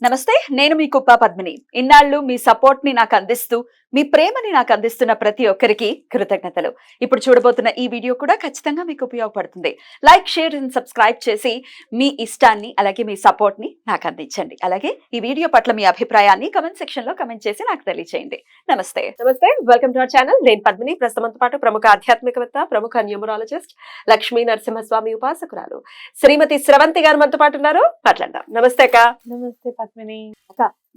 నమస్తే, నేను మీ కుప్ప పద్మిని. ఇన్నాళ్ళు మీ సపోర్ట్ ని నాకు అందిస్తూ, మీ ప్రేమని నాకు అందిస్తున్న ప్రతి ఒక్కరికి కృతజ్ఞతలు. ఇప్పుడు చూడబోతున్న ఈ వీడియో కూడా ఖచ్చితంగా మీకు ఉపయోగపడుతుంది. లైక్, షేర్ అండ్ సబ్స్క్రైబ్ చేసి మీ ఇష్టాన్ని అలాగే మీ సపోర్ట్ ని నాకు అందించండి. అలాగే ఈ వీడియో పట్ల మీ అభిప్రాయాన్ని కమెంట్ సెక్షన్ లో కమెంట్ చేసి నాకు తెలియజేయండి. నమస్తే. నమస్తే, వెల్కమ్ టు అవర్ ఛానల్. నేను పద్మిని. ప్రస్తుతంతో పాటు ప్రముఖ ఆధ్యాత్మికవేత్త, ప్రముఖ న్యూమరాలజిస్ట్, లక్ష్మీ నరసింహస్వామి ఉపాసకురాలు శ్రీమతి స్రవంతి గారు మనతో పాటు ఉన్నారు. మాట్లాడదాం. నమస్తే అక్క. నమస్తే పద్మిని.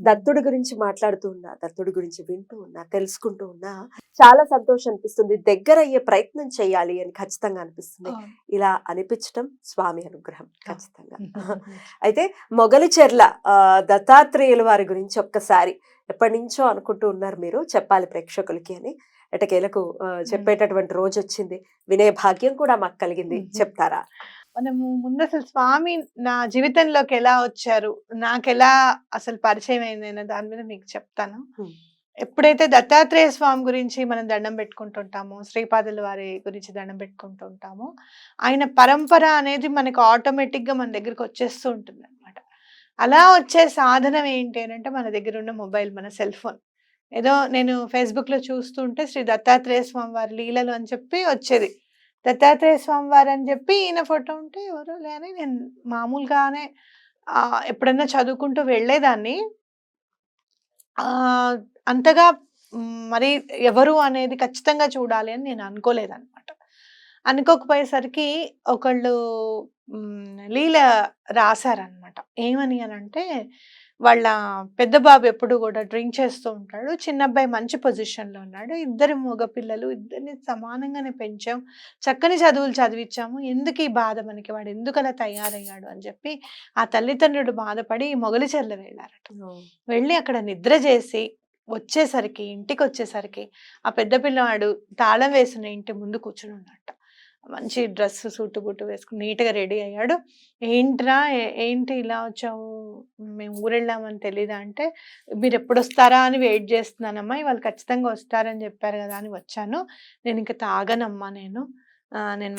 దత్తుడి గురించి మాట్లాడుతూ ఉన్నా, దత్తుడి గురించి వింటూ ఉన్నా, తెలుసుకుంటూ ఉన్నా చాలా సంతోషం అనిపిస్తుంది. దగ్గర అయ్యే ప్రయత్నం చేయాలి అని ఖచ్చితంగా అనిపిస్తుంది. ఇలా అనిపించడం స్వామి అనుగ్రహం ఖచ్చితంగా. అయితే మొగలిచెర్ల దత్తాత్రేయుల వారి గురించి ఒక్కసారి ఎప్పటి నుంచో అనుకుంటూ ఉన్నారు మీరు, చెప్పాలి ప్రేక్షకులకి అని. ఎటకేలకు చెప్పేటటువంటి రోజు వచ్చింది, వినే భాగ్యం కూడా మాకు కలిగింది. చెప్తారా? మనము ముందు అసలు స్వామి నా జీవితంలోకి ఎలా వచ్చారు, నాకు ఎలా అసలు పరిచయం అయింది అనే దాని మీద మీకు చెప్తాను. ఎప్పుడైతే దత్తాత్రేయ స్వామి గురించి మనం దండం పెట్టుకుంటుంటామో, శ్రీపాదుల వారి గురించి దండం పెట్టుకుంటుంటామో, ఆయన పరంపర అనేది మనకు ఆటోమేటిక్ గా మన దగ్గరికి వచ్చేస్తూ ఉంటుంది అనమాట. అలా వచ్చే సాధనం ఏంటి అని అంటే, మన దగ్గర ఉన్న మొబైల్, మన సెల్ ఫోన్. ఏదో నేను ఫేస్బుక్ లో చూస్తుంటే శ్రీ దత్తాత్రేయ స్వామి వారి లీలలు అని చెప్పి వచ్చేది. దత్తాత్రేయ స్వామి వారు అని చెప్పి ఈయన ఫోటో ఉంటే ఎవరో లేని నేను మామూలుగానే ఎప్పుడన్నా చదువుకుంటూ వెళ్ళేదాన్ని. అంతగా మరి ఎవరు అనేది ఖచ్చితంగా చూడాలి అని నేను అనుకోలేదన్నమాట. అనుకోకపోయేసరికి ఒకళ్ళు లీల రాశారనమాట. ఏమని అని అంటే, వాళ్ళ పెద్ద బాబు ఎప్పుడు కూడా డ్రింక్ చేస్తూ ఉంటాడు, చిన్న అబ్బాయి మంచి పొజిషన్లో ఉన్నాడు, ఇద్దరు మగపిల్లలు, ఇద్దరిని సమానంగానే పెంచాం, చక్కని చదువులు చదివించాము, ఎందుకు ఈ బాధ మనకి, వాడు ఎందుకు అలా తయారయ్యాడు అని చెప్పి ఆ తల్లిదండ్రులు బాధపడి మొగలిచెర్ల వెళ్ళారట. వెళ్ళి అక్కడ నిద్ర చేసి ఇంటికి వచ్చేసరికి ఆ పెద్ద పిల్లవాడు తాళం వేసిన ఇంటి ముందు కూర్చుని ఉన్నట్ట. మంచి డ్రెస్, సూటు బూటు వేసుకుని నీట్గా రెడీ అయ్యాడు. ఏంట్రా, ఏంటి ఇలా వచ్చావు, మేము ఊరెళ్ళామని తెలీదా అంటే, మీరు ఎప్పుడు వస్తారా అని వెయిట్ చేస్తున్నానమ్మా, ఇవాళ ఖచ్చితంగా వస్తారని చెప్పారు కదా అని వచ్చాను, నేను ఇంకా తాగనమ్మా, నేను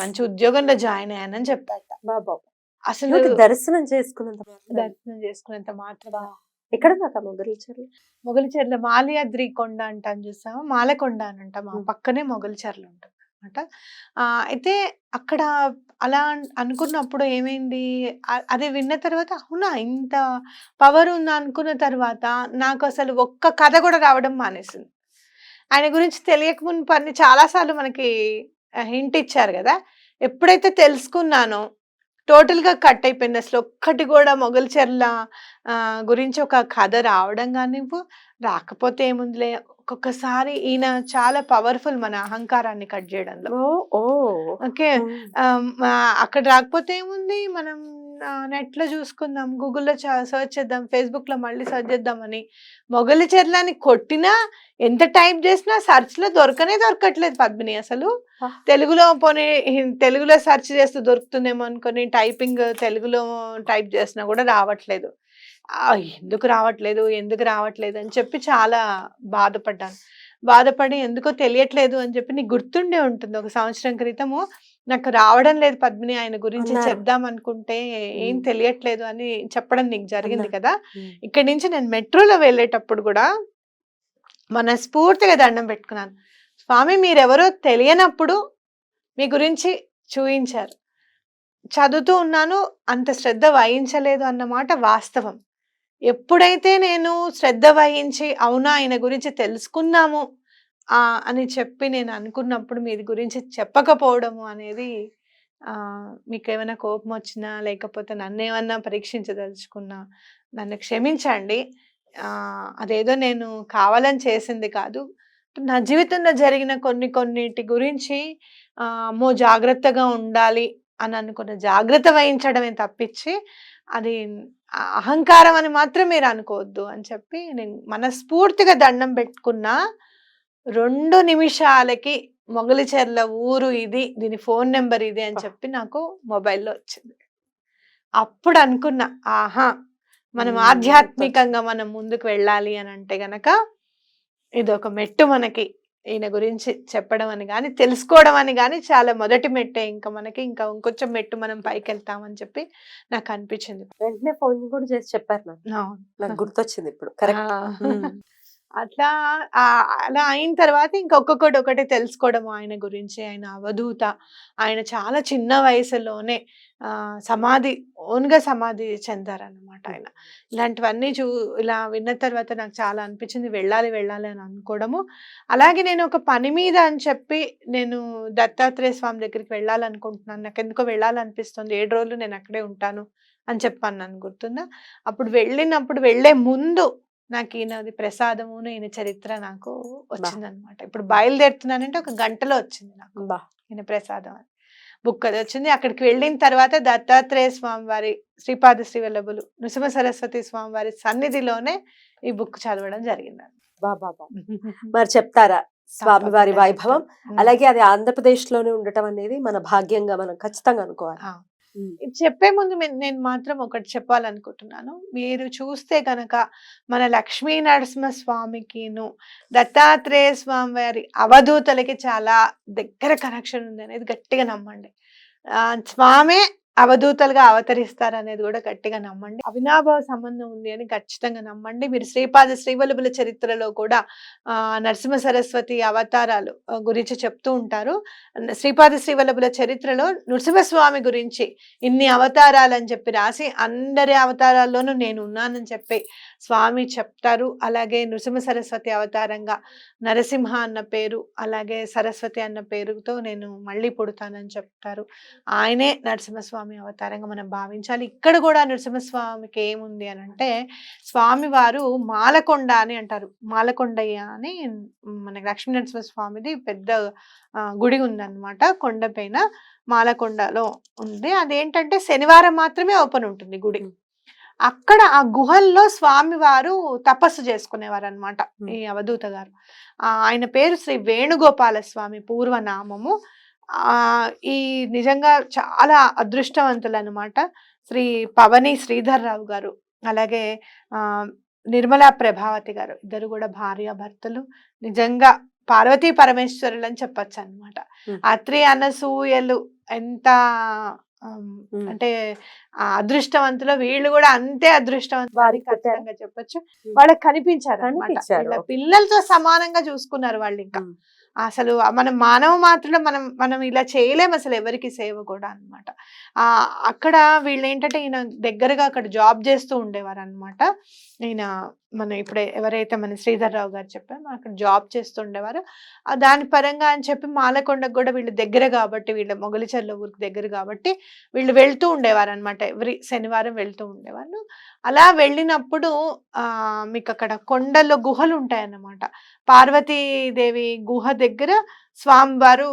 మంచి ఉద్యోగంలో జాయిన్ అయ్యానని చెప్పాట. బాబా, అసలు దర్శనం చేసుకున్నంత మాత్రమా. ఎక్కడ దాకా మొగలిచెర్ల మాల్యాద్రి కొండ అంటాను, చూసాము, మాలకొండ అని అంట, మా పక్కనే మొగలిచెర్ల ఉంటుంది అనమాట. అయితే అక్కడ అలా అనుకున్నప్పుడు ఏమైంది, అది విన్న తర్వాత అవునా ఇంత పవర్ ఉందా అనుకున్న తర్వాత నాకు అసలు ఒక్క కథ కూడా రావడం మానేసింది. ఆయన గురించి తెలియక ముందు అన్ని చాలాసార్లు మనకి హింట్ ఇచ్చారు కదా. ఎప్పుడైతే తెలుసుకున్నానో టోటల్గా కట్ అయిపోయింది. అసలు ఒక్కటి కూడా మొగలిచెర్ల గురించి ఒక కథ రావడం కానివ్వు, రాకపోతే ఏముందిలే, ఒక్కొక్కసారి ఈయన చాలా పవర్ఫుల్ మన అహంకారాన్ని కట్ చేయడంలో. ఓకే, అక్కడ రాకపోతే ఏముంది, మనం నెట్లో చూసుకుందాం, గూగుల్లో సర్చ్ చేద్దాం, ఫేస్బుక్ లో మళ్ళీ సర్చ్ చేద్దామని మొగలిచెర్లని కొట్టినా, ఎంత టైప్ చేసినా సర్చ్ లో దొరకట్లేదు పద్మిని. అసలు తెలుగులో సెర్చ్ చేస్తూ దొరుకుతుందేమో అనుకుని టైపింగ్ తెలుగులో టైప్ చేసినా కూడా రావట్లేదు. ఎందుకు రావట్లేదు అని చెప్పి చాలా బాధపడి ఎందుకో తెలియట్లేదు అని చెప్పి, నీకు గుర్తుండే ఉంటుంది, ఒక సంవత్సరం క్రితము నాకు రావడం లేదు పద్మిని, ఆయన గురించి చెప్దాం అనుకుంటే ఏం తెలియట్లేదు అని చెప్పడం నీకు జరిగింది కదా. ఇక్కడి నుంచి నేను మెట్రోలో వెళ్ళేటప్పుడు కూడా మనస్ఫూర్తిగా దండం పెట్టుకున్నాను, స్వామి మీరెవరో తెలియనప్పుడు మీ గురించి చూయించారు, చదువుతూ ఉన్నాను, అంత శ్రద్ధ వహించలేదు అన్నమాట వాస్తవం. ఎప్పుడైతే నేను శ్రద్ధ వహించి అవునా ఆయన గురించి తెలుసుకున్నాము అని చెప్పి నేను అనుకున్నప్పుడు మీ గురించి చెప్పకపోవడము అనేది, మీకు ఏమైనా కోపం వచ్చినా లేకపోతే నన్ను ఏమన్నా పరీక్షించదలుచుకున్నా నన్ను క్షమించండి. అదేదో నేను కావాలని చేసింది కాదు. నా జీవితంలో జరిగిన కొన్నిటి గురించి అమ్మో జాగ్రత్తగా ఉండాలి అని అనుకున్న జాగ్రత్త వహించడమే తప్పించి అది అహంకారం అని మాత్రం మీరు అనుకోవద్దు అని చెప్పి నేను మనస్ఫూర్తిగా దండం పెట్టుకున్నా. 2 నిమిషాలకి మొగలిచెర్ల ఊరు ఇది, దీని ఫోన్ నెంబర్ ఇది అని చెప్పి నాకు మొబైల్లో వచ్చింది. అప్పుడు అనుకున్నా, ఆహా మనం ఆధ్యాత్మికంగా మనం ముందుకు వెళ్ళాలి అని అంటే గనక ఇది ఒక మెట్టు మనకి ఈయన గురించి చెప్పడం అని కానీ తెలుసుకోవడం అని కానీ చాలా మొదటి మెట్టే. ఇంకా మనకి ఇంకా ఇంకొంచెం మెట్టు మనం పైకి వెళ్తామని చెప్పి నాకు అనిపించింది. వెంటనే ఫోన్ కూడా చేసి చెప్పారు నాకు. అవును. నాకు గుర్తొచ్చింది ఇప్పుడు. కరెక్ట్. ఆ. అట్లా అలా అయిన తర్వాత ఇంకా ఒక్కొక్కటి ఒకటి తెలుసుకోవడం ఆయన గురించి. ఆయన అవధూత. ఆయన చాలా చిన్న వయసులోనే సమాధి ఓన్గా సమాధి చెందారనమాట ఆయన. ఇలాంటివన్నీ ఇలా విన్న తర్వాత నాకు చాలా అనిపించింది, వెళ్ళాలి వెళ్ళాలి అని అనుకోవడము. అలాగే నేను ఒక పని మీద అని చెప్పి నేను దత్తాత్రేయ స్వామి దగ్గరికి వెళ్ళాలనుకుంటున్నాను, నాకు ఎందుకో వెళ్ళాలనిపిస్తుంది, 7 రోజులు నేను అక్కడే ఉంటాను అని చెప్పాను, నన్ను గుర్తుందా? అప్పుడు వెళ్ళినప్పుడు వెళ్ళే ముందు నాకు ఈయనది ప్రసాదమును ఈయన చరిత్ర నాకు వచ్చిందనమాట. ఇప్పుడు బయలుదేరుతున్నానంటే ఒక గంటలో వచ్చింది నాకు ఈయన ప్రసాదం అని బుక్ అది వచ్చింది. అక్కడికి వెళ్ళిన తర్వాత దత్తాత్రేయ స్వామి వారి శ్రీపాద శ్రీవల్లభులు నృసింహ సరస్వతి స్వామి వారి సన్నిధిలోనే ఈ బుక్ చదవడం జరిగింది. బాబా మరి చెప్తారా స్వామివారి వైభవం? అలాగే అది ఆంధ్రప్రదేశ్ లోనే ఉండటం అనేది మన భాగ్యంగా మనం ఖచ్చితంగా అనుకోవాలి. ఇది చెప్పే ముందు నేను మాత్రం ఒకటి చెప్పాలనుకుంటున్నాను. మీరు చూస్తే గనక మన లక్ష్మీ నరసింహ స్వామికిను దత్తాత్రేయ స్వామి వారి అవధూతలకి చాలా దగ్గర కనెక్షన్ ఉంది అనేది గట్టిగా నమ్మండి. స్వామే అవధూతలుగా అవతరిస్తారు అనేది కూడా గట్టిగా నమ్మండి. అవినాభావ సంబంధం ఉంది అని ఖచ్చితంగా నమ్మండి. మీరు శ్రీపాద శ్రీవల్లభుల చరిత్రలో కూడా నరసింహ సరస్వతి అవతారాలు గురించి చెప్తూ ఉంటారు. శ్రీపాద శ్రీవల్లభుల చరిత్రలో నృసింహస్వామి గురించి ఇన్ని అవతారాలని చెప్పి రాసి అందరి అవతారాల్లోనూ నేను ఉన్నానని చెప్పి స్వామి చెప్తారు. అలాగే నృసింహ సరస్వతి అవతారంగా నరసింహ అన్న పేరు, అలాగే సరస్వతి అన్న పేరుతో నేను మళ్ళీ పుడతానని చెప్తారు. ఆయనే నరసింహస్వామి అవతారంగా మనం భావించాలి. ఇక్కడ కూడా నరసింహస్వామికి ఏముంది అని అంటే, స్వామి వారు మాలకొండ అని అంటారు. మాలకొండయ్య అని మన లక్ష్మీ నరసింహస్వామిది పెద్ద గుడి ఉందన్నమాట. కొండపైన మాలకొండలో ఉంది. అదేంటంటే శనివారం మాత్రమే ఓపెన్ ఉంటుంది గుడి. అక్కడ ఆ గుహల్లో స్వామి వారు తపస్సు చేసుకునేవారు అనమాట ఈ అవధూత గారు. ఆయన పేరు శ్రీ వేణుగోపాల స్వామి పూర్వనామము. ఈ నిజంగా చాలా అదృష్టవంతులు అనమాట. శ్రీ పవని శ్రీధర్రావు గారు, అలాగే నిర్మలా ప్రభావతి గారు, ఇద్దరు కూడా భార్యాభర్తలు. నిజంగా పార్వతీ పరమేశ్వరులు అని చెప్పచ్చు అనమాట. అత్రి అనసూయలు ఎంత అంటే అదృష్టవంతులు, వీళ్ళు కూడా అంతే అదృష్టవంతులు ఖచ్చితంగా చెప్పొచ్చు. వాళ్ళకి కనిపించారు అన్నమాట. పిల్లలతో సమానంగా చూసుకున్నారు వాళ్ళు. ఇంకా అసలు మనం మానవ మాత్రలో మనం ఇలా చేయలేము అసలు ఎవరికి సేవ కూడా అన్నమాట. అక్కడ వీళ్ళు ఏంటంటే ఈయన దగ్గరగా అక్కడ జాబ్ చేస్తూ ఉండేవారు అనమాట. ఈయన మన ఇప్పుడు ఎవరైతే మన శ్రీధర్రావు గారు చెప్పారో అక్కడ జాబ్ చేస్తూ ఉండేవారు. దాని పరంగా అని చెప్పి మాలకొండకు కూడా వీళ్ళు దగ్గర కాబట్టి, వీళ్ళ మొగలిచర్ల ఊరికి దగ్గర కాబట్టి వీళ్ళు వెళ్తూ ఉండేవారు అనమాట. ఎవ్రీ శనివారం వెళ్తూ ఉండేవాళ్ళు. అలా వెళ్ళినప్పుడు మీకు అక్కడ కొండల్లో గుహలు ఉంటాయన్నమాట. పార్వతీదేవి గుహ దగ్గర స్వామివారు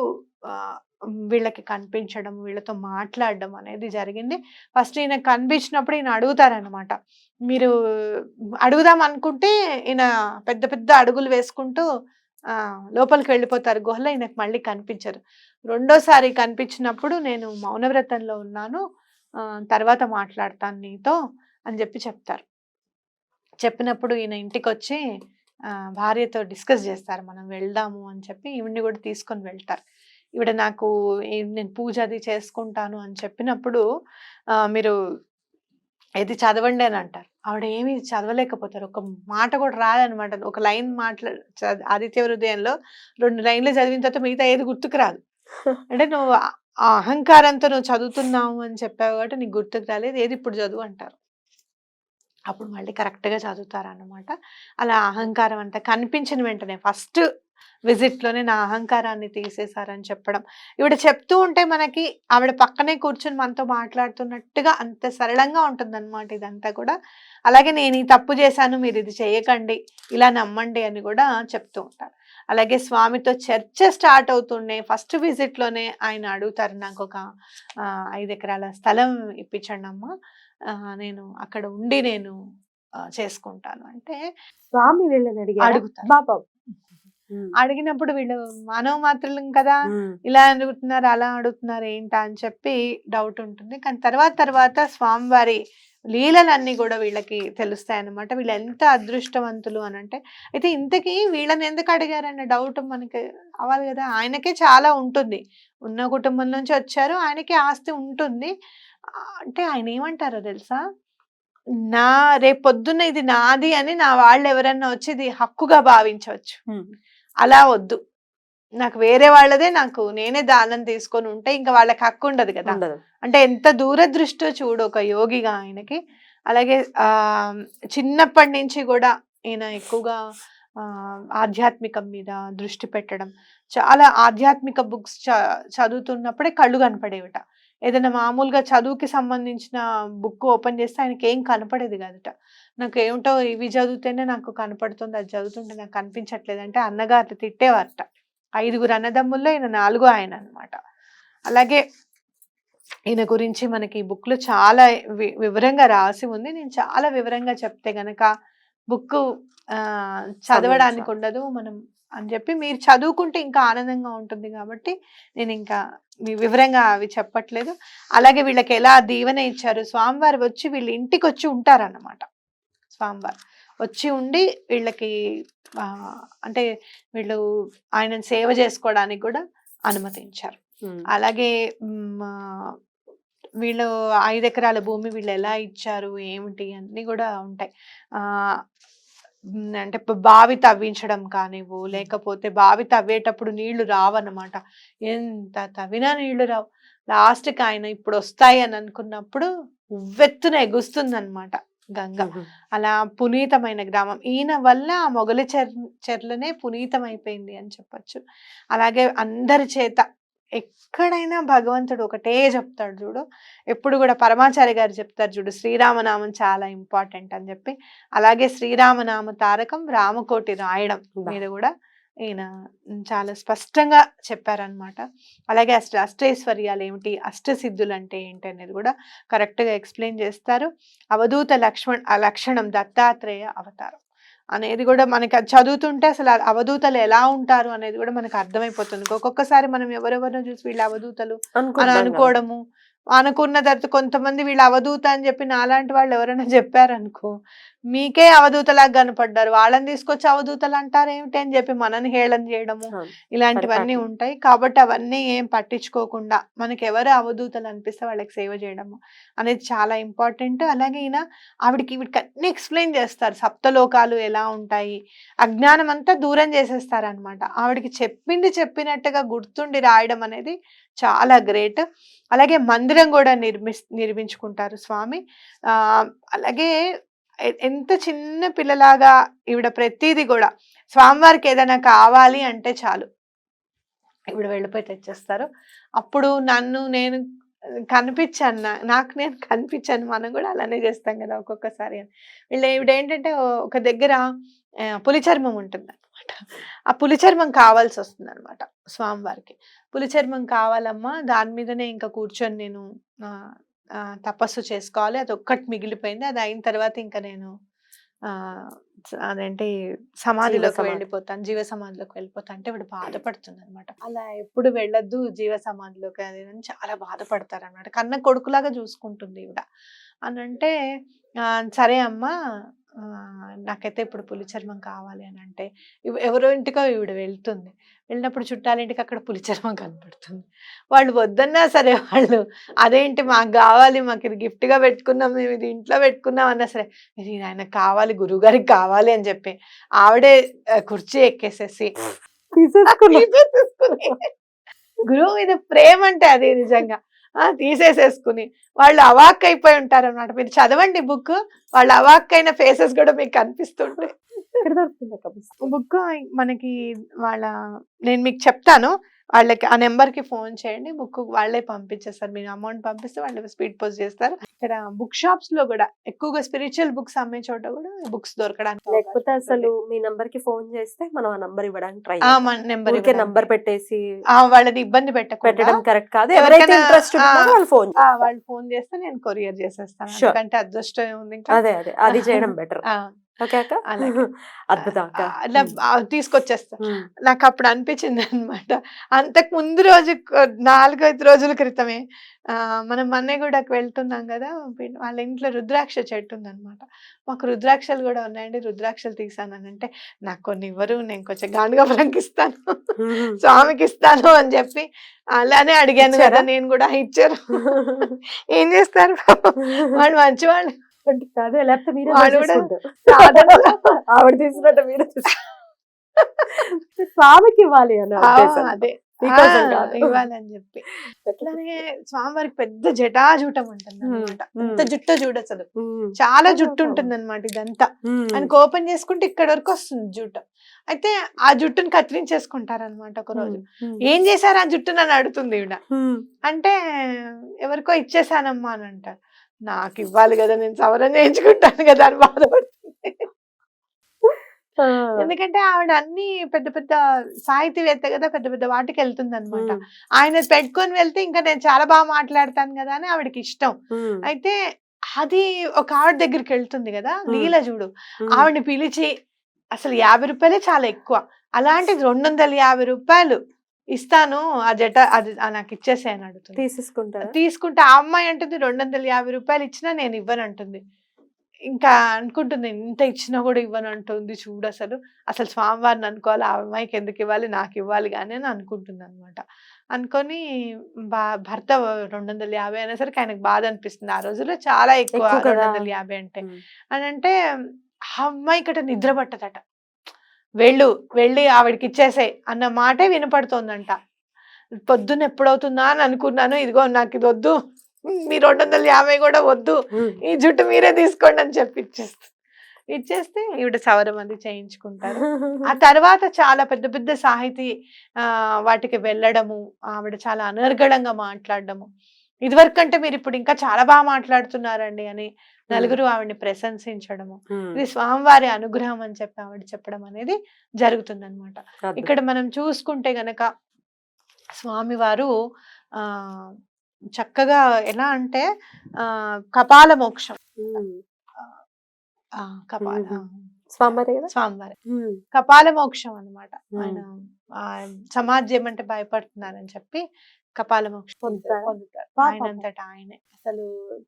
వీళ్ళకి కనిపించడం, వీళ్ళతో మాట్లాడడం అనేది జరిగింది. ఫస్ట్ ఈయన కనిపించినప్పుడు ఈయన అడుగుతారనమాట. మీరు అడుగుదాం అనుకుంటే ఈయన పెద్ద పెద్ద అడుగులు వేసుకుంటూ లోపలికి వెళ్ళిపోతారు గుహలో. ఈయనకు మళ్ళీ కనిపించరు. రెండోసారి కనిపించినప్పుడు నేను మౌనవ్రతంలో ఉన్నాను, తర్వాత మాట్లాడతాను నీతో అని చెప్పి చెప్తారు. చెప్పినప్పుడు ఈయన ఇంటికి వచ్చి భార్యతో డిస్కస్ చేస్తారు, మనం వెళ్దాము అని చెప్పి. ఈవిడ్ని కూడా తీసుకొని వెళ్తారు. ఈవిడ నాకు నేను పూజ అది చేసుకుంటాను అని చెప్పినప్పుడు మీరు ఏది చదవండి అని అంటారు. ఆవిడ ఏమి చదవలేకపోతారు, ఒక మాట కూడా రాదనమాట. ఒక లైన్ ఆదిత్య హృదయంలో 2 లైన్లు చదివిన తర్వాత మిగతా ఏది గుర్తుకు రాదు. అంటే నువ్వు ఆ అహంకారంతో నువ్వు చదువుతున్నావు అని చెప్పావు కాబట్టి నీకు గుర్తుకు రాలేదు, ఏది ఇప్పుడు చదువు అంటారు. అప్పుడు మళ్ళీ కరెక్ట్గా చదువుతారన్నమాట. అలా అహంకారం అంతా కనిపించిన వెంటనే ఫస్ట్ విజిట్లోనే నా అహంకారాన్ని తీసేశారని చెప్పడం. ఈవిడ చెప్తూ ఉంటే మనకి ఆవిడ పక్కనే కూర్చొని మనతో మాట్లాడుతున్నట్టుగా అంత సరళంగా ఉంటుందన్నమాట ఇదంతా కూడా. అలాగే నేను ఈ తప్పు చేశాను, మీరు ఇది చేయకండి, ఇలా నమ్మండి అని కూడా చెప్తూ ఉంటారు. అలాగే స్వామితో చర్చ స్టార్ట్ అవుతుండే ఫస్ట్ విజిట్లోనే ఆయన అడుగుతారు, నాకు ఒక 5 ఎకరాల స్థలం ఇప్పించండి అమ్మా, నేను అక్కడ ఉండి నేను చేసుకుంటాను అంటే స్వామి వీళ్ళని అడుగుతారు. అడిగినప్పుడు వీళ్ళు మానవ మాత్రం కదా, ఇలా అడుగుతున్నారు అలా అడుగుతున్నారు ఏంటా అని చెప్పి డౌట్ ఉంటుంది. కానీ తర్వాత స్వామివారి లీలలన్నీ కూడా వీళ్ళకి తెలుస్తాయి అన్నమాట. వీళ్ళు ఎంత అదృష్టవంతులు అని అంటే, అయితే ఇంతకీ వీళ్ళని ఎందుకు అడిగారన్న డౌట్ మనకి అవ్వాలి కదా. ఆయనకే చాలా ఉంటుంది, ఉన్న కుటుంబం నుంచి వచ్చారు, ఆయనకే ఆస్తి ఉంటుంది. అంటే ఆయన ఏమంటారో తెలుసా, నా రేపు పొద్దున్న ఇది నాది అని నా వాళ్ళు ఎవరన్నా వచ్చి ఇది హక్కుగా భావించవచ్చు, అలా వద్దు, నాకు వేరే వాళ్ళదే, నాకు నేనే దానం తీసుకొని ఉంటే ఇంకా వాళ్ళకి హక్కు ఉండదు కదా. ఉండదు. అంటే ఎంత దూరదృష్టో చూడు ఒక యోగిగా ఆయనకి. అలాగే చిన్నప్పటి నుంచి కూడా ఈయన ఎక్కువగా ఆధ్యాత్మికం మీద దృష్టి పెట్టడం, చాలా ఆధ్యాత్మిక బుక్స్ చదువుతున్నప్పుడే కళ్ళు కనపడేవిట. ఏదైనా మామూలుగా చదువుకి సంబంధించిన బుక్ ఓపెన్ చేస్తే ఆయనకి ఏం కనపడేది కాదుట. నాకు ఏమిటో ఇవి చదివితేనే నాకు కనపడుతుంది, అది చదువుతుంటే నాకు కనిపించట్లేదు అంటే అన్నగారు తిట్టేవారట. 5 అన్నదమ్ముల్లో ఈయన 4గో ఆయన అన్నమాట. అలాగే ఈయన గురించి మనకి ఈ బుక్ లో చాలా వివరంగా రాసి ఉంది. నేను చాలా వివరంగా చెప్తే గనక బుక్ చదవడానికి ఉండదు మనం అని చెప్పి, మీరు చదువుకుంటే ఇంకా ఆనందంగా ఉంటుంది కాబట్టి నేను ఇంకా వివరంగా అవి చెప్పట్లేదు. అలాగే వీళ్ళకి ఎలా దీవెన ఇచ్చారు, స్వామివారు వచ్చి వీళ్ళ ఇంటికి వచ్చి ఉంటారన్నమాట. స్వామివారు వచ్చి ఉండి వీళ్ళకి అంటే వీళ్ళు ఆయనను సేవ చేసుకోవడానికి కూడా అనుమతించారు. అలాగే వీళ్ళు 5 ఎకరాల భూమి వీళ్ళు ఎలా ఇచ్చారు ఏమిటి అన్ని కూడా ఉంటాయి. అంటే బావి తవ్వించడం కానివ్వు, లేకపోతే బావి తవ్వేటప్పుడు నీళ్లు రావన్నమాట. ఎంత తవ్వినా నీళ్లు రావు. లాస్ట్కి ఆయన ఇప్పుడు వస్తాయి అని అనుకున్నప్పుడు ఉవ్వెత్తున ఎగుస్తుంది అనమాట గంగ. అలా పునీతమైన గ్రామం ఈయన వల్ల ఆ మొగలి చెర్లనే పునీతమైపోయింది అని చెప్పచ్చు. అలాగే అందరి చేత ఎక్కడైనా భగవంతుడు ఒకటే చెప్తాడు చూడు, ఎప్పుడు కూడా పరమాచార్య గారు చెప్తారు చూడు, శ్రీరామనామం చాలా ఇంపార్టెంట్ అని చెప్పి. అలాగే శ్రీరామనామ తారకం రామకోటి రాయడం మీద కూడా ఈయన చాలా స్పష్టంగా చెప్పారనమాట. అలాగే అష్టైశ్వర్యాలు ఏమిటి, అష్టసిద్ధులు అంటే ఏంటి అనేది కూడా కరెక్ట్గా ఎక్స్ప్లెయిన్ చేస్తారు. అవధూత లక్షణం దత్తాత్రేయ అవతారం అనేది కూడా మనకి అది చదువుతుంటే అసలు అవధూతలు ఎలా ఉంటారు అనేది కూడా మనకు అర్థమైపోతుంది. ఒక్కొక్కసారి మనం ఎవరెవరినో చూసి వీళ్ళు అవధూతలు అని అనుకోవడము, అనుకున్న తర్వాత కొంతమంది వీళ్ళు అవధూత అని చెప్పి నాలాంటి వాళ్ళు ఎవరైనా చెప్పారనుకో, మీకే అవధూతలాగా కనపడ్డారు, వాళ్ళని తీసుకొచ్చి అవధూతలు అంటారు ఏమిటి అని చెప్పి మనని హేళన చేయడము, ఇలాంటివన్నీ ఉంటాయి. కాబట్టి అవన్నీ ఏం పట్టించుకోకుండా మనకి ఎవరు అవధూతలు అనిపిస్తే వాళ్ళకి సేవ చేయడము అనేది చాలా ఇంపార్టెంట్. అలాగే ఈయన వీడికి అన్ని ఎక్స్ప్లెయిన్ చేస్తారు, సప్తలోకాలు ఎలా ఉంటాయి, అజ్ఞానం అంతా దూరం చేసేస్తారు అనమాట. ఆవిడికి చెప్పినట్టుగా గుర్తుండి రాయడం అనేది చాలా గ్రేట్. అలాగే మందిరం కూడా నిర్మించుకుంటారు స్వామి. అలాగే ఎంత చిన్న పిల్లలాగా ఈవిడ ప్రతిదీ కూడా స్వామివారికి ఏదైనా కావాలి అంటే చాలు ఈవిడ వెళ్ళిపోయి తెచ్చేస్తారు. అప్పుడు నేను కనిపించాను, నాకు నేను కనిపించాను, మనం కూడా అలానే చేస్తాం కదా ఒక్కొక్కసారి. వీళ్ళు ఈవిడ ఏంటంటే ఒక దగ్గర పులిచర్మం ఉంటుంది అనమాట. ఆ పులిచర్మం కావాల్సి వస్తుంది అనమాట స్వామివారికి. పులిచర్మం కావాలమ్మా, దాని మీదనే ఇంకా కూర్చొని నేను తపస్సు చేసుకోవాలి, అది ఒక్కటి మిగిలిపోయింది, అది అయిన తర్వాత ఇంకా నేను అదేంటి సమాధిలోకి వెళ్ళిపోతాను, జీవ సమాధిలోకి వెళ్ళిపోతాను అంటే ఇప్పుడు బాధపడుతుంది అనమాట. అలా ఎప్పుడు వెళ్ళొద్దు జీవ సమాధిలోకి అది అని చాలా బాధపడతారు అనమాట. కన్న కొడుకులాగా చూసుకుంటుంది ఈవిడ అని అంటే, సరే అమ్మా నాకైతే ఇప్పుడు పులిచర్మం కావాలి అని అంటే ఎవరో ఇంటికో ఈవిడ వెళ్తుంది. వెళ్ళినప్పుడు చుట్టాలింటికి అక్కడ పులిచర్మం కనపడుతుంది. వాళ్ళు వద్దన్నా సరే వాళ్ళు అదేంటి మాకు కావాలి, మాకు ఇది గిఫ్ట్గా పెట్టుకున్నాం, మేము ఇది ఇంట్లో పెట్టుకున్నాం అన్నా సరే ఇది ఆయనకు కావాలి, గురువుగారికి కావాలి అని చెప్పి ఆవిడే కుర్చీ ఎక్కేసేసి గురువు మీద ప్రేమ అంటే అది నిజంగా తీసేసేసుకుని వాళ్ళు అవాక్ అయిపోయి ఉంటారు అనమాట. మీరు చదవండి బుక్, వాళ్ళు అవాక్ అయిన ఫేసెస్ కూడా మీకు కనిపిస్తుంటాయి. బుక్ మనకి నేను మీకు చెప్తాను, వాళ్ళకి ఆ నెంబర్కి ఫోన్ చేయండి, బుక్ వాళ్ళే పంపించేస్తారు. మీరు అమౌంట్ పంపిస్తే వాళ్ళు స్పీడ్ పోస్ట్ చేస్తారు. ఇక్కడ బుక్ షాప్స్ లో కూడా ఎక్కువగా స్పిరిచువల్ బుక్స్ అమ్మే చోట కూడా బుక్స్ దొరకడానికి, లేకపోతే అసలు మీ నంబర్ కి ఫోన్ చేస్తే మనం ఆ నంబర్ ఇవ్వడానికి ట్రై నంబర్ పెట్టేసి వాళ్ళని ఇబ్బంది పెట్టడం కరెక్ట్ కాదు. ఎవరైతే ఇంట్రెస్ట్ వాళ్ళు ఫోన్ చేస్తే నేను కొరియర్ చేసేస్తాను, ఎందుకంటే అదృష్టం ఉంది. అదే అది చేయడం బెటర్. ఓకే అక్క. అలాగే. అద్భుతం అక్క. అలా తీసుకొచ్చేస్తా. ఉమ్. నాకు అప్పుడు అనిపించింది అనమాట. అంతకు ముందు రోజు 4-5 రోజుల క్రితమే మనం మన్నెగూడకు వెళ్తున్నాం కదా, వాళ్ళ ఇంట్లో రుద్రాక్ష చెట్టు ఉందన్నమాట. మాకు రుద్రాక్షలు కూడా ఉన్నాయండి, రుద్రాక్షలు తీసానంటే నాకు కొన్ని ఇవ్వరు, నేను కొంచెం గాండుగోపురంకి ఇస్తాను, స్వామికి ఇస్తాను అని చెప్పి అలానే అడిగాను కదా. ఇచ్చారా? నేను కూడా ఇచ్చారు. ఏం చేస్తారు వాళ్ళు మంచివాళ్ళు. అదే లేకపోతే మీరే వాడు కూడా తీసేసుకుంటారు. సాధనలో ఆవిడ తీసుకున్నట్టు మీరు స్వామికి ఇవ్వాలి అని ఉద్దేశం. అదే మీకోసం కాదు. ఇవ్వాలని చెప్పి. అట్లానే స్వామివారికి పెద్ద జటాజూటం ఉంటుంది అనమాట. అంత జుట్టు చూడు అసలు, చాలా జుట్టు ఉంటుంది అనమాట. ఇదంతా ఆయనకు ఓపెన్ చేసుకుంటే ఇక్కడ వరకు వస్తుంది జుట్టు. అయితే ఆ జుట్టుని కత్తిరించేసుకుంటారనమాట ఒక రోజు. ఏం చేశారు ఆ జుట్టు నన్ను అడుగుతుంది ఈవిడ. అంటే ఎవరికో ఇచ్చేసానమ్మా అని అంటారు. నాకు ఇవ్వాలి కదా, నేను సవరణ చేయించుకుంటాను కదా అని బాధపడుతుంది. ఎందుకంటే ఆవిడ అన్ని పెద్ద పెద్ద సాహితీవేత్త కదా, పెద్ద పెద్ద వాటికి వెళ్తుంది అనమాట. ఆయన పెట్టుకొని వెళ్తే ఇంకా నేను చాలా బాగా మాట్లాడతాను కదా అని ఆవిడకి ఇష్టం. అయితే అది ఒక ఆవిడ దగ్గరికి వెళ్తుంది కదా, లీల చూడు, ఆవిడని పిలిచి అసలు 50 రూపాయలే చాలా ఎక్కువ, అలాంటిది 250 రూపాయలు ఇస్తాను ఆ జట, అది నాకు ఇచ్చేసాయని అడుగుతుంది. తీసుకుంటే ఆ అమ్మాయి అంటుంది 250 రూపాయలు ఇచ్చినా నేను ఇవ్వను అంటుంది. ఇంకా అనుకుంటుంది ఇంత ఇచ్చినా కూడా ఇవ్వను అంటుంది చూడు, అసలు స్వామివారిని అనుకోవాలి, ఆ అమ్మాయికి ఎందుకు ఇవ్వాలి, నాకు ఇవ్వాలి కానీ అని అనుకుంటుంది అనమాట. అనుకొని భర్త 250 అనేసరికి ఆయనకు బాధ అనిపిస్తుంది. ఆ రోజుల్లో చాలా ఎక్కువ 250 అంటే. అని అంటే ఆ అమ్మాయి ఇక్కడ నిద్ర పట్టదట. వెళ్ళి ఆవిడకి ఇచ్చేసాయి అన్న మాటే వినపడుతోందంట. పొద్దున్న ఎప్పుడవుతుందా అని అనుకున్నాను, ఇదిగో నాకు ఇది వద్దు, మీ 250 కూడా వద్దు, ఈ జుట్టు మీరే తీసుకోండి అని చెప్పి ఇచ్చేస్తే ఈవిడ సవరం అది చేయించుకుంటారు. ఆ తర్వాత చాలా పెద్ద పెద్ద సాహితీ వాటికి వెళ్ళడము, ఆవిడ చాలా అనర్గళంగా మాట్లాడడము. ఇదివరకు అంటే మీరు ఇప్పుడు ఇంకా చాలా బాగా మాట్లాడుతున్నారండి అని నలుగురు ఆవిడని ప్రశంసించడము, ఇది స్వామివారి అనుగ్రహం అని చెప్పి ఆవిడ చెప్పడం అనేది జరుగుతుంది అనమాట. ఇక్కడ మనం చూసుకుంటే గనక స్వామివారు చక్కగా ఎలా అంటే కపాల మోక్షం, స్వామివారి కపాల మోక్షం అనమాట. ఆయన సమాజం అంటే భయపడుతున్నారని చెప్పి కపాల మోక్షం పొందుతారు ఆయనంతటా ఆయనే. అసలు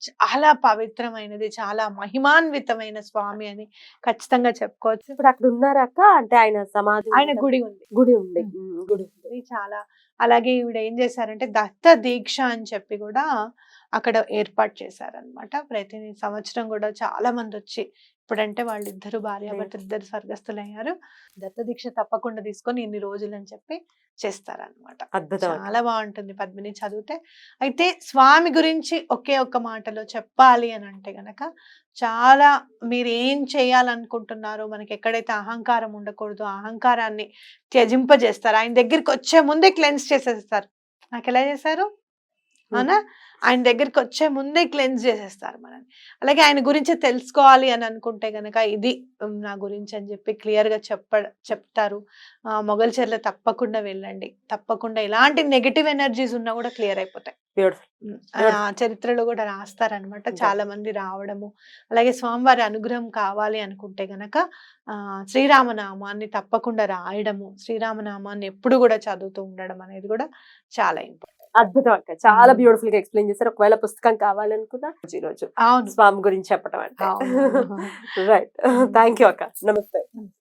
చాలా పవిత్రమైనది, చాలా మహిమాన్వితమైన స్వామి అని ఖచ్చితంగా చెప్పుకోవచ్చు. ఇప్పుడు అక్కడ ఉన్నారా అక్క? అంటే ఆయన సమాధి, ఆయన గుడి ఉంది. గుడి చాలా. అలాగే ఈవిడ ఏం చేశారంటే దత్త దీక్ష అని చెప్పి కూడా అక్కడ ఏర్పాటు చేశారనమాట. ప్రతి సంవత్సరం కూడా చాలా మంది వచ్చి, ఇప్పుడంటే వాళ్ళిద్దరు భార్యాభర్తలు ఇద్దరు స్వర్గస్థులయ్యారు, దత్త దీక్ష తప్పకుండా తీసుకొని ఇన్ని రోజులు అని చెప్పి చేస్తారనమాట. చాలా బాగుంటుంది పద్మిని చదివితే. అయితే స్వామి గురించి ఒకే ఒక్క మాటలో చెప్పాలి అని అంటే గనక, చాలా మీరు ఏం చేయాలనుకుంటున్నారో, మనకి ఎక్కడైతే అహంకారం ఉండకూడదు, అహంకారాన్ని త్యజింపజేస్తారు. ఆయన దగ్గరికి వచ్చే ముందే క్లెన్స్ చేసేస్తారు. నాకు ఎలా చేశారు అవునా, ఆయన దగ్గరికి వచ్చే ముందే క్లెన్స్ చేసేస్తారు మనల్ని. అలాగే ఆయన గురించి తెలుసుకోవాలి అని అనుకుంటే గనక ఇది నా గురించి అని చెప్పి క్లియర్ గా చెప్తారు. మొగల్చెర్ల తప్పకుండా వెళ్ళండి, తప్పకుండా ఎలాంటి నెగటివ్ ఎనర్జీస్ ఉన్నా కూడా క్లియర్ అయిపోతాయి. చరిత్రలో కూడా రాస్తారనమాట, చాలా మంది రావడము. అలాగే స్వామివారి అనుగ్రహం కావాలి అనుకుంటే గనక శ్రీరామనామాన్ని తప్పకుండా రాయడము, శ్రీరామనామాన్ని ఎప్పుడు కూడా చదువుతూ ఉండడం అనేది కూడా చాలా ఇంపార్టెంట్. అద్భుతం అక్క, చాలా బ్యూటిఫుల్ గా ఎక్స్ప్లెయిన్ చేశారు. ఒకవేళ పుస్తకం కావాలనుకున్నా ఈ రోజు స్వామి గురించి చెప్పడం అంటే రైట్. థ్యాంక్ యూ అక్క. నమస్తే.